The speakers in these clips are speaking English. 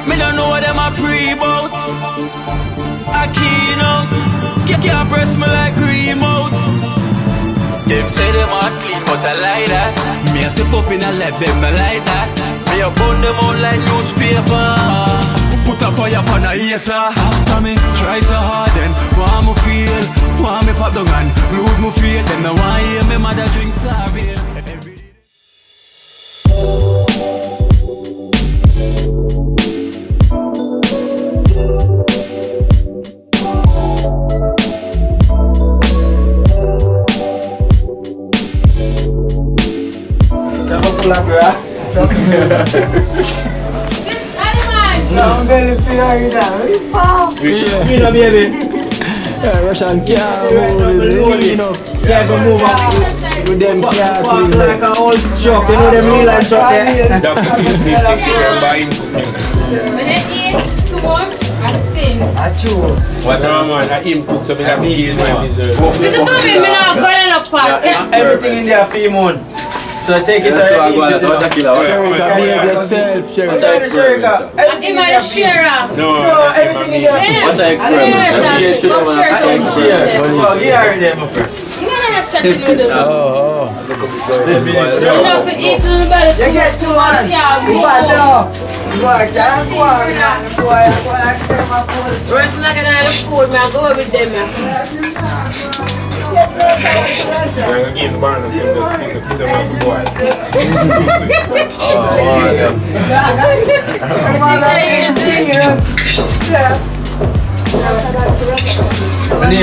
Me don't know what them a pre-bout. A Kino. Can't press me like remote. Them say them a clean, but I like that. Me a step up in a left, them I like that. Me a burn them out like newspaper. Put a fire upon a hater. After me try so hard, then want me feel, want me pop down and lose me feel. Them no want hear me mother drink Seaview. I'm going to feel like that. You foul. You know, baby. Yeah, Russian car. Can't go move up. With them car. Walk like an old truck. You know them Milan truck there? When I eat too much, I sing. I chew. What man? I input so me have to use my deserve. Listen to me, me not going in a pot. Everything in there for month. So I take it to the eat it. Yourself, What's the Sherika? I'm the sharer. No, everything in there. What's the experiment? Well, you are there, my friend. Enough to eat in the bed. You get too much. Rest not gonna have the food, man. Go with them. I'm give the barn and just put them on the boy. Me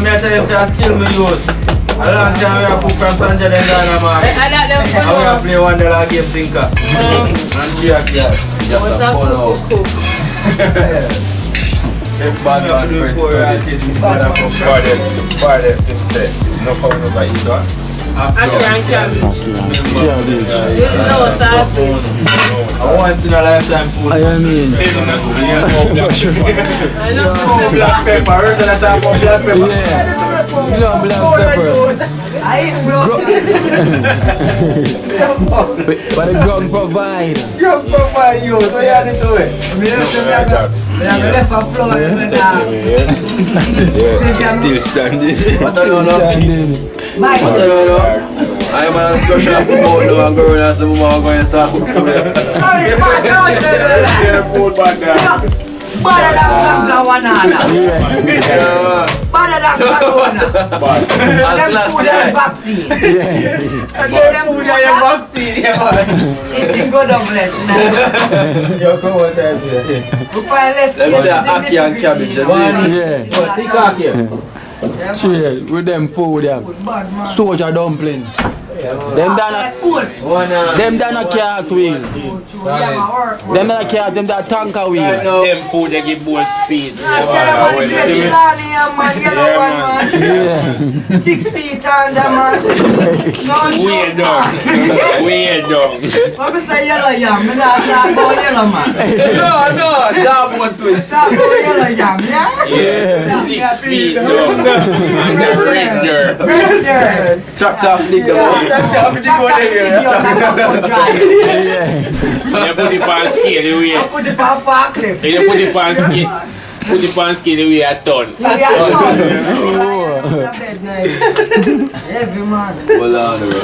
tell them say skill me use. A long time we have cook from Sanja then Ghana man. And we have play $1 game sinker. And cheer. What's up, cook? Bad man first no phone over either. I can't. No, sir. A once in a lifetime food. I mean. I know. Black pepper. Heard that talk about black pepper. Yeah. You know black pepper. I ain't bro. But the gun provide. You provide you, so you have to do it. I'm left a floor Still standing. What are you doing? Mike. What are you doing? I'm a discussion of food now and going and some more going to start cooking for them. Food back there. Better than Kazawanana. Better than Corona. Them food and vaccine. And them food and vaccine. Eating good of less now. You come on time. We find less cases in the cabbage. Yeah. See cocky. Straight with them food, yeah. Soldier dumplings. Them done a cart wheel. Them done a cart, them that tanker wheel. Them food they give both speed. Yeah. 6 feet under man. Weird dog. Weird dog. What me say yellow yam? Me not talk about yellow man. No, that one twist. Talk about yellow yam, yeah? Yeah. 6 feet dog. And the render. Chopped off nigga. You put it on scale the way. Put it on forklift. You put it on scale. Put it on scale the way a ton. Every man. Hold on, bro.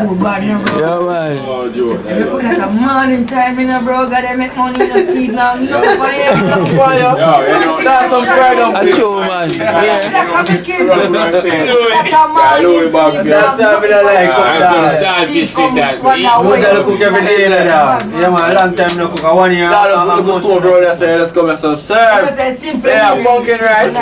Food bad, no, bro. Yeah, man. Oh, Joe. If you put like a morning time in a bro, gotta make money in a Steve now. No fire. That's some fried dumpling. True, man. Like I'm a kid. Run, say. Like a morning Steve. That's what I like. And some sausage fritters. You gotta cook every day like that. Yeah man, a long time no cook. 1 year. Let's go to store, bro. Let's come and some serve. Simple. Yeah, pumpkin rice.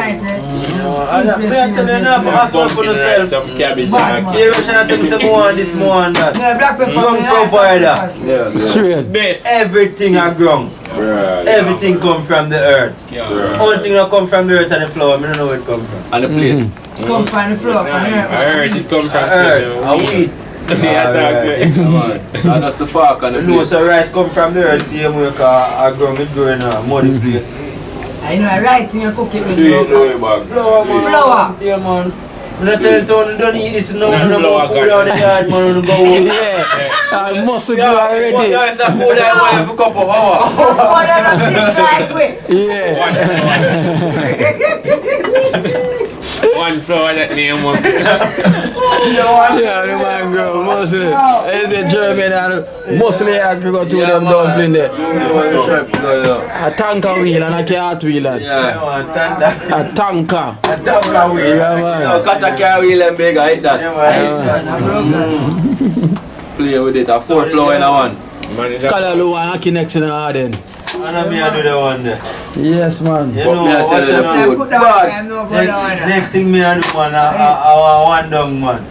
Some cabbage. You should have taken some more and this more and that. Black pepper. Young provider. Yeah, straight. Best. Everything are grown. Everything come from the earth. Only thing that come from the earth and the flower, I don't know where it come from. And the plate. Come from the floor. I heard it come from Earth, a wheat. And that's the fork and the You know, plate. so rice come from the earth, same way I grown it growing a muddy place. I know, right thing you cook it with Do it, no, man. Flour man. Flour. Yeah man. I'm not telling someone don't eat this no more food out the yard, man. Go home. Yeah. I must go already. That's a food I want for a couple of hours. Yeah. One floor that name was. Yeah, the man girl, mostly. It's a German and mostly I could go to them dumpling there. A tanker wheel and a cart wheel. A tanker. A tanker wheel. Yeah, man. So catch a car wheel and big, I hate that. Play with it, a 4 floor in a one. Kalalu and Aki next in the garden. And me I do the one there. Yes, man. You know, watch the food. next thing me I do, man, I one down, man.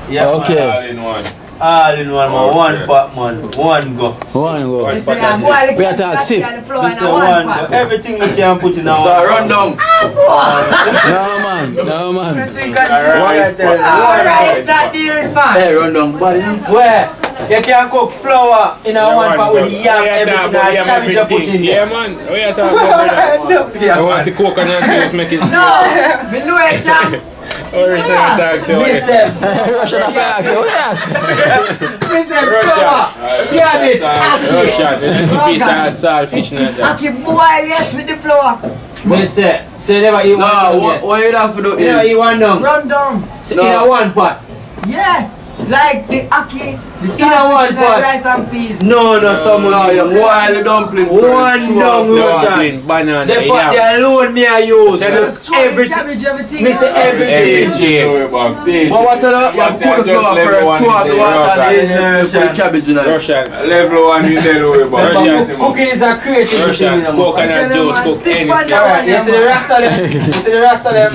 Yeah, Okay. man. All in one, man. One pot, man. One go. One go. This We are taxi. is one go. Everything we can put in our So run down. No, man. Everything can put Hey, run down, buddy. Where? You can cook flour in a one pot with yam, everything, and cabbage you put in Yeah, there. man. What are you talking about? I want the coconut juice make it. Or is it Listen, Russian affairs. listen, flour, cabbage, Russian. Piece of salt fish in that. Listen, so you never eat one No, down yet. what you have to do You never is eat one down. Run down. So in a one pot. Yeah. Like the aki, the In a one saltfish, pot. like rice and peas. No, someone. No, you boil the dumpling first. One down, Russian. Banana. The pot, the alone me I use. Just throw the Everything. cabbage, everything. Me say everything. But what you do? You put the flour first, throw out the water, and then you put the cabbage in it. Russian. Level 1 you tell you about. Cooking is a creative thing. Russian. You know. Coconut juice. Cook anything. Alright, you see the rest of them. You see the rest of them.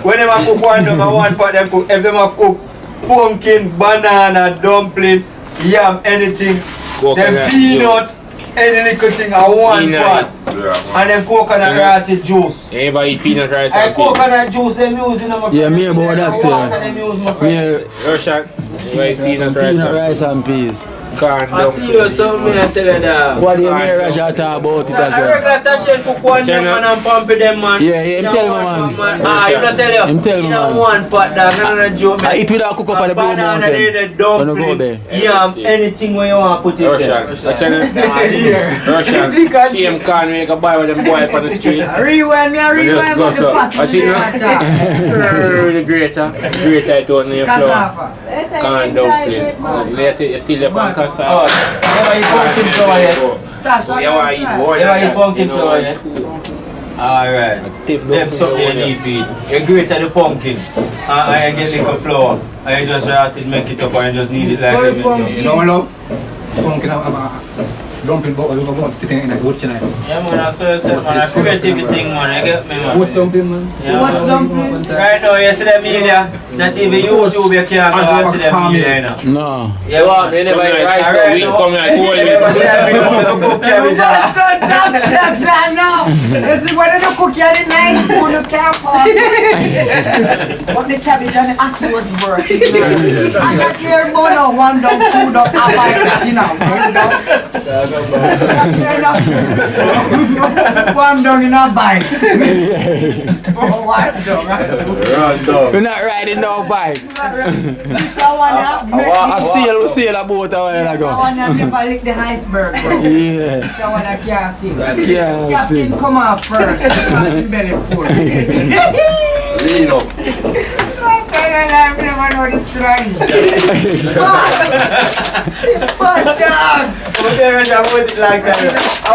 When them a cook one down and one pot, them cook. If them a cook pumpkin, banana, dumpling, yam, anything. Them Coconut peanut, any little thing a one Peanut. pot. And them coconut rotted juice. You ever eat peanut rice And and peas? coconut juice them using them. Yeah, me about that, Water sir. them use, my friend. Yeah, Russian. You ever eat peanut rice peanut and rice and peas. corn I see you dumpling? something, I tell you that. What do you mean Russia talk about it A as well? regular Tashian cook one them man and pump it them man. Yeah, him In a tell me, one man. pot, Ah, him not tell you. Him tell me, In a man. one pot dog, none of the joke. I eat with a cook up at the Blue banana Mountain. there, the When I go dumpling, there. yam, anything where you want put it there. Russian. Russian. Same corn we can buy with them boy up on the street. Rewind me, Just rewind go me. so. Watch it now. The greater. Greater it out in your flour. Cassava. Corn dumpling. Later you still up on Oh, cassava. never eat pumpkin flour yet. Tasha, You want to eat more Never than eat pumpkin that. flour yet. Alright. Them something you need feed. You grate the pumpkin. And you get little flour. And you just write it, make it up and you just need it like that. You know, love. Pumpkin, dumpling, but I don't want to think like what's tonight. Yeah, man, I saw yourself, man. A creative thing, man. You get me, man. What's dumpling, man? Yeah, What's man. dumpling? Right now, you see the media. Not even YouTube, you can't go and see the media, you know. No. Yeah, man. You never eat rice Alright, now. We come here, go You never see that big overcooked cabbage, ah. This is when you cook your nice food, you can't pass. But the cabbage and the aki was worth it. I got here more than 1 down, 2 down, I buy that in now. 1 down in a bike. Oh, 1 down, right? We're not riding no bike. This one, I sail a boat a while ago. never lick the iceberg, bro. Yeah. That one I can't see. Can't Captain, see. come off first. Captain belly full. Lean up. I never know this crying. But dog. But then when I put it like that, I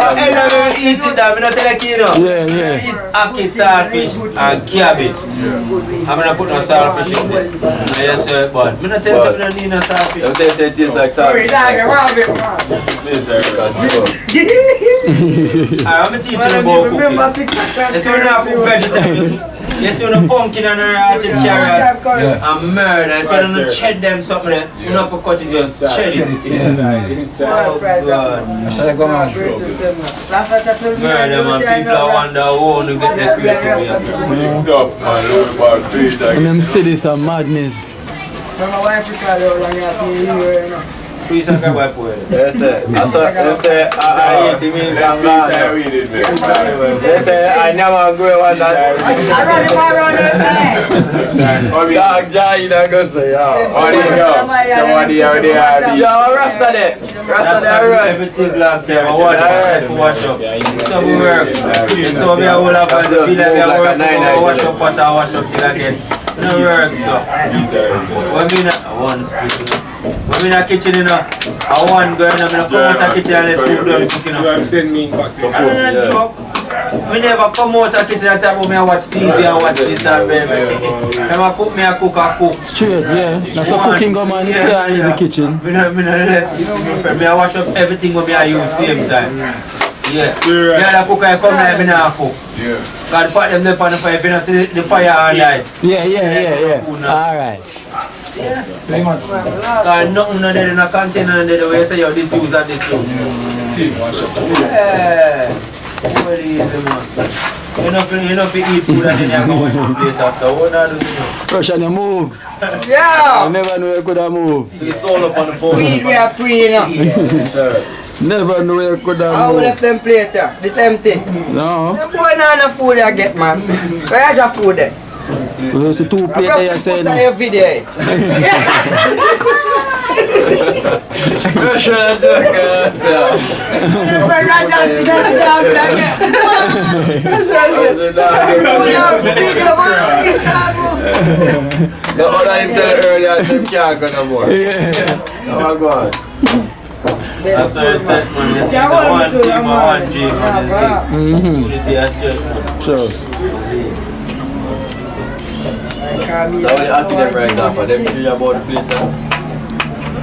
will eat it down. I'm not telling Kino. Yeah, yeah. Eat ackee, saltfish, and cabbage. I'm gonna put no saltfish in there. Yes, sir, but I'm not telling you I don't need no saltfish. You taste it tastes like Sorry, salad. dog, I'm teaching you about cooking. Yes, you know cook vegetable. Yes, you know pumpkin and rotted carrot and murder. Yes, you know shed them something there. You know for cut it, just shed it. Oh God. Shall I go, man? Murder man, people are wonder who to get the creative. Tough man, look about trees like And them cities are madness. My wife is called out and you have to hear, you know. Please and grab my food. Yes, sir. That's what them say. I eat him in Tanzania. They say I never grow one that. I run it. Dog Jai don't go say, yo. What do you go? Somebody out there. Yo, Rasta there. Rasta there run. Everything locked there. I want to wash up. Some work. So me I will have to feel like I work for wash up pot and wash up till again. No work so. When me not, I want to speak. When me in the kitchen, you know, I want to go in and come out of the kitchen and let's food done cooking. I don't know. We never come out of the kitchen and talk about me and watch TV and watch this and baby. When I cook, I cook. Straight, yeah. That's a cooking go man in the kitchen. Me not left. Me I wash up everything when I use same time. Yeah. The other cook I come like me not cook. Yeah. God put them there on the fire if you don't see the fire on light. Yeah. Alright. Yeah. God nothing no there in a container there where you say yo this use and this use. Yeah. What is it man? You know if you eat food and then you go wash the plate after. What are you? Russian you move. Yeah. I never knew you could have moved. So it's all up on the phone. We are free now. Never knew you could have I moved. left them plate there. This empty. No. The boy not enough food I get, man. Where's your food then? There's a 2 plate there you saying. I have video. Russian joke, sir. When I just sit down again. The other him tell earlier them can't go no more. Oh God. That's how it's set man. It's the one team and one gym man. Unity as church man. Sure. So when you happy them right now, for them three about the place,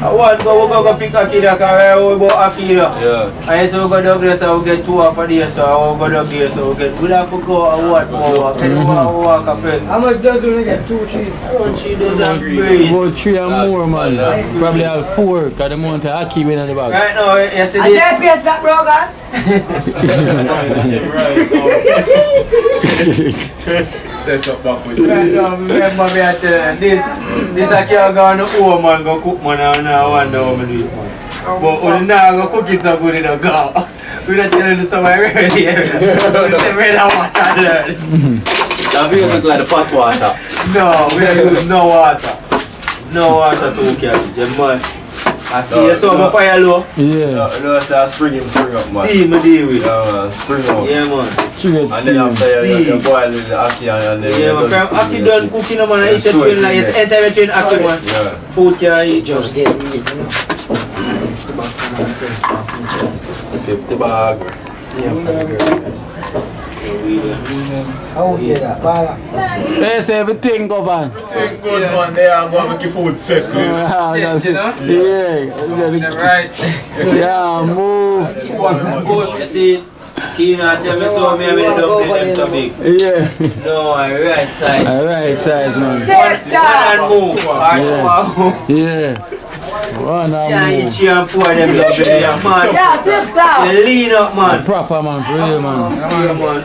I want to go pick a kid that can about a kid. Yeah. I say we go down there so we get 2 off of there so I go down there so we get. We have to go and walk. Can you walk a friend? How much does you get? 2, 3? Around 3 dozen breed. About 3 and more man. Probably have 4 because the amount of hockey win in the bag. Right now, you see I this? can't pass that, bro, God. Set up back with Right now, remember me I tell you, this I can't go on the home man go cook man and I wonder how many do it man. But when now go cook it so good in the go. We don't tell you somebody really here. They really watch and learn. that video look like the pot water. No, we don't use no water. No water to cook it, man. I see you saw my fire low. Yeah. No, it's a spring up, man. Steam I deal with. Spring up. Yeah, man. Straight And then after you boil the ackee and then Yeah, man. From ackee done cooking, man. I eat your train like it's entire train ackee, man. Yeah. Food can eat. Just get me, you know. 50 bag. Yeah, for the girl. How would you get that? Bala. There's everything go on. good man, they are going to make your food set, please. Yeah. Right. Yeah, move. You see, Kino tell me so me the dumpling them so big. Yeah. No, I right side. Alright, size man. One and move. Or 2 and move. Yeah. One Yeah, and eat move. 3 and 4 of them dumpling, man. Yeah, tip top. You lean up, man. Proper man, for real man. Yeah, man.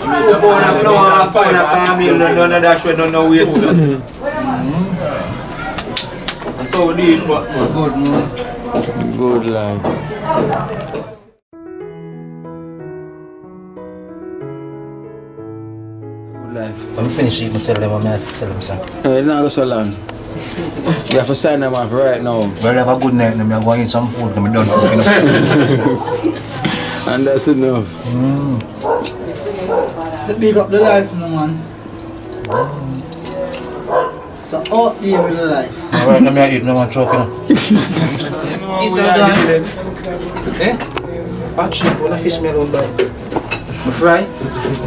2 pound of flour, 1 pound of caramel, none of that shit, no waste. That's how we do it, but man. Good, man. Good life. When we finish eating, tell them what I have to tell them, sir. It's not so long. You have to sign them off right now. Well, have a good night, and I'm going to eat some food, and I'm done cooking. And that's enough. So big up the life, no man. So out there with the life. Alright, let me eat, no one choking. Is that done? Okay? Actually, when I fish me alone, but I fry,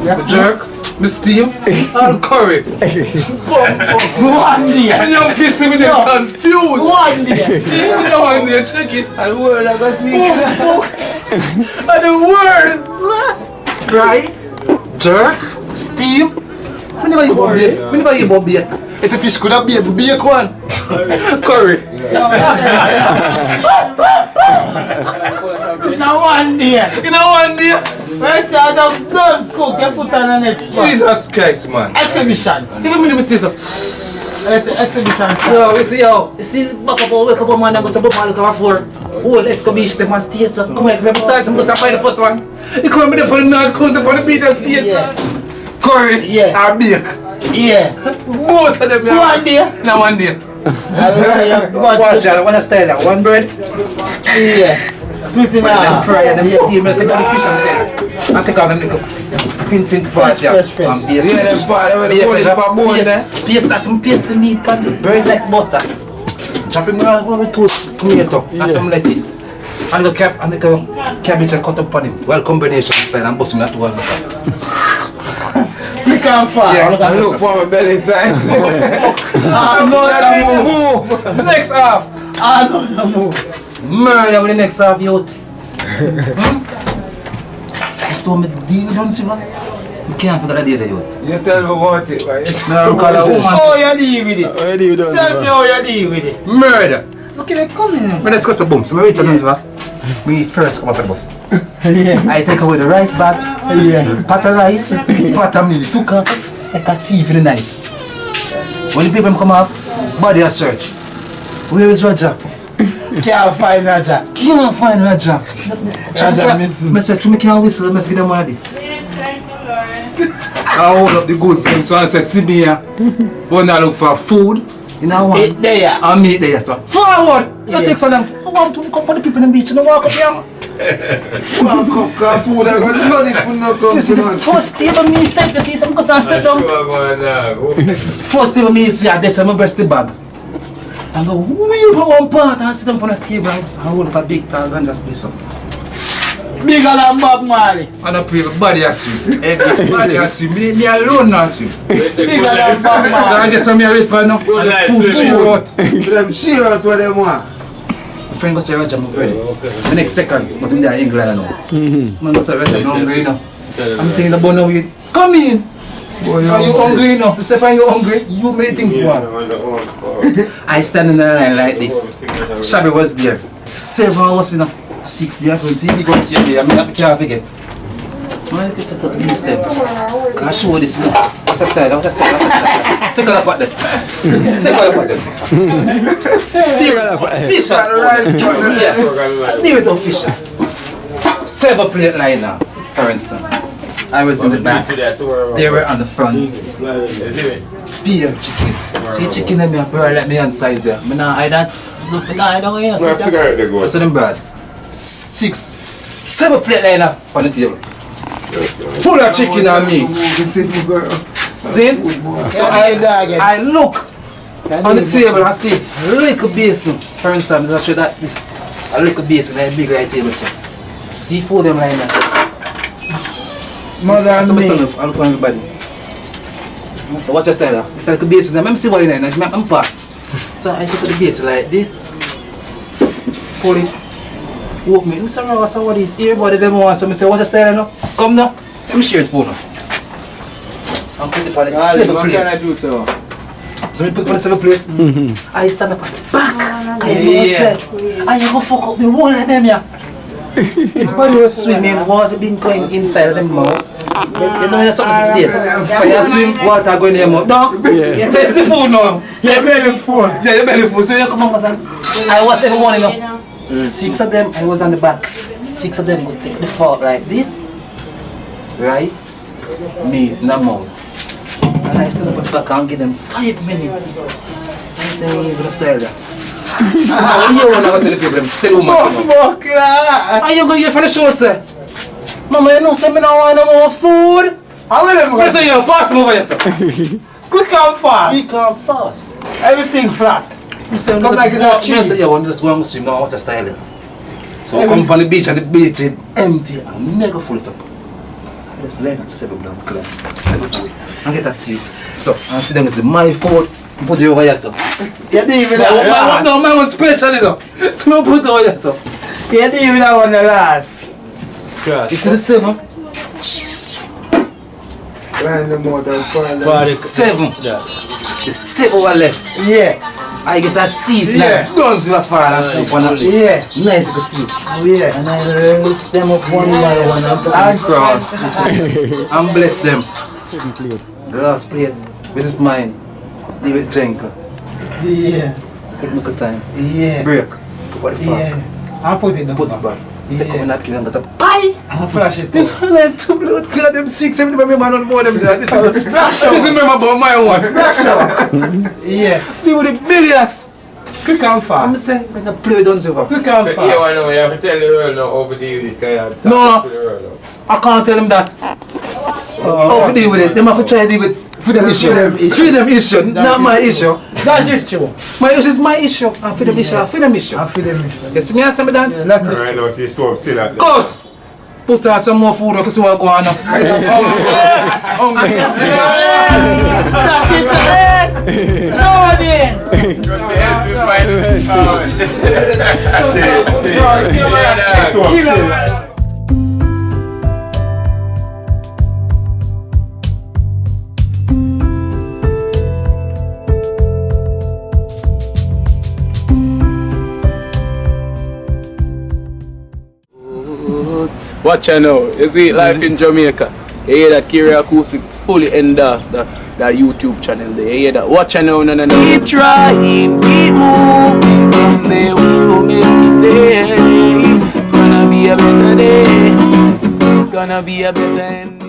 I jerk, I steam, and curry. One day. And you fish with them confused. One day. You know one day, check it, and the word I go see. And the word, fry, jerk, steam. I never eat bobby. I never eat bobby. If a fish could have been bake one, curry. Now one day. You know one day? First time I've done cook, you put on an extra. Jesus Christ, man. Exhibition. Even me say so. That's the exhibition. Yo, you see, back up, wake up, man, and go to the ball, come for. Oh, let's go beach, them on stage, so come here, because I'm starting to find the first one. You come with the for the north coast up on the beach and stage, curry, or bake. Yeah. Both of them, One day. No, one day. Watch that, one style that, one bread. Yeah. Sweet in Them fry and them steam, let's take out the fish and there. And take out them little fin part, yeah. Fresh. And paste. Yeah, them part, where the polish for bone there. Paste that, some paste the meat, pan the bread like butter. Chop it around with toast, tomato, and some lettuce. And the cabbage and cut up on it. Well, combination style and bust me at one. You can't find. Yeah, look for my belly size. The next half. Murder with the next half, youth. This told me the deal done, see, man. You can't forget the day, youth. You tell me about it, right? No, look at a woman. Oh, you deal with it. Where do you done? Tell me how you deal with it. Murder. Look at it coming. When I discuss the boom, so I reach out we first come up with the bus. Yeah. I take away the rice bag, pot of rice, pot of milk, 2 cups, like a tea for the night. When the people come off, body a search. Where is Roger? Can't find Raja. Can't find Roger. Raja missing. I said, me can't whistle, I must give them one of this. I hold up the goods, so I said, see me here. When I look for food, you know what? It there. I'll meet there, sir. Forward! You take some of them. I want to come for the people in the beach and walk up here. Walk up, food, I'm going to turn it, put no come. You see, the first table me step, you see some custom step down. First table me see, I just my breast the bag. I go, wheel for one part and sit down on the table and hold up a big towel and just play some. Bigger than Bob Marley. And I pray everybody has swim. Everybody has swim. Me alone not swim. Bigger than Bob I Marley. get some here with pan now. And food cheer out. Them cheer out what them want. My friend goes to Roger, I'm ready. The next second, but in there in England now. Man, go to Roger, I'm hungry now. I'm saying the bun now, come in. Are you hungry now? If you're hungry, you make things one. I stand in the line like this. Shabby was there. 7 hours, you know. 6 there, I can see the guns here. I can't forget. Man, you start up these them. Can I show this now? Watch a style, watch a style, watch a style. Take a look at them. Take a look at them. Fisher. Yeah. Deal with the fisher. 7 plate line now, for instance. I was in the back. They were on the front. Beer chicken. See chicken and me up here, let me inside there. I don't know. I said them bird. 6, 7 plate line up on the table. Full of chicken and meat. See? So I look on the table and see a little basin. For instance, I show that this a little basin like big like table. So see 4 of them line up. Mother and me. I look on everybody. So watch just there. It's like a basin. Let me see what you know. I'm pass. So I take the basin like this. Pull it. Walk me. Mr. Ross, what is everybody them want? So I say, what just there now? Come now. Let me share it for now. I'm putting it on the 7 plate. So I put it on the 7 plate. I stand up at the back. And you go fuck up the whole of them, yeah. Everybody was swimming, water being going inside of them mouth. You know there's something to stay. When you swim, water going in your mouth. No? You taste the food now. Your belly full. Yeah, your belly full. So you come on, I watch everyone, you know. 6 of them, I was on the back. 6 of them would take the fork like this. Rice, meat in the mouth. And I stand up at the back and give them 5 minutes. I'm saying, you're going to style that. Now, when you want to go to the people, tell you what you know. Are you going to get for the short, sir? Mama, you know, say me don't want no more food. How will them What say you? Pass them over here, sir. Quick and fast. Quick and fast. Everything flat. You say, Come like it's a tree. You say, you want to just go and swim now, what a style. So we come from the beach and the beach is empty and never full it up. Just learn at 7 down, clean. 7 food. And get that seat. So, and sit down, it's my food. Put it over here, sir. You deal with that last. No, my one special, you know. So, no put it over here, sir. You deal with that one the last. You see the 7? Line them out and find them. The 7. The 7 were left. Yeah. I get a seat Yeah. now. Guns will fall and stuff on it. Yeah. Nice to see. Yeah. And I lift them up one by one and put them across. And bless them. The last plate. This is mine. Leave it gentle. Yeah. Take my good time. Yeah. Break. What the fuck? Yeah. I'll put it down. Put it back. Take Yeah. my napkin and get up. Bye! I'll flash it. This one like 2 blood clot, them 6, 7, them man on more them that. This remember about my one. Yeah. Deal with the billions. Quick and I'm fast. saying, when I play with Dunzo. Quick and So fast. you know, you have to tell the world now how to deal with it, because you have to No. talk to the world now. I can't tell them that. How to deal with it? Them have to try to deal with freedom issue. Freedom issue, not my issue. That's just true. My issue is my issue. And freedom issue, freedom issue. I feel them. You see me and some of that? Yeah, that is Right now, see stove still at the Cut! Put on some more food to see what go on now. Watch out now. You see life in Jamaica. You hear that Kira Acoustics fully endorsed that YouTube channel there. You hear that? Watch out now, no. Keep trying, keep moving. Someday we will make it there. It's gonna be a better day. Gonna be a better end.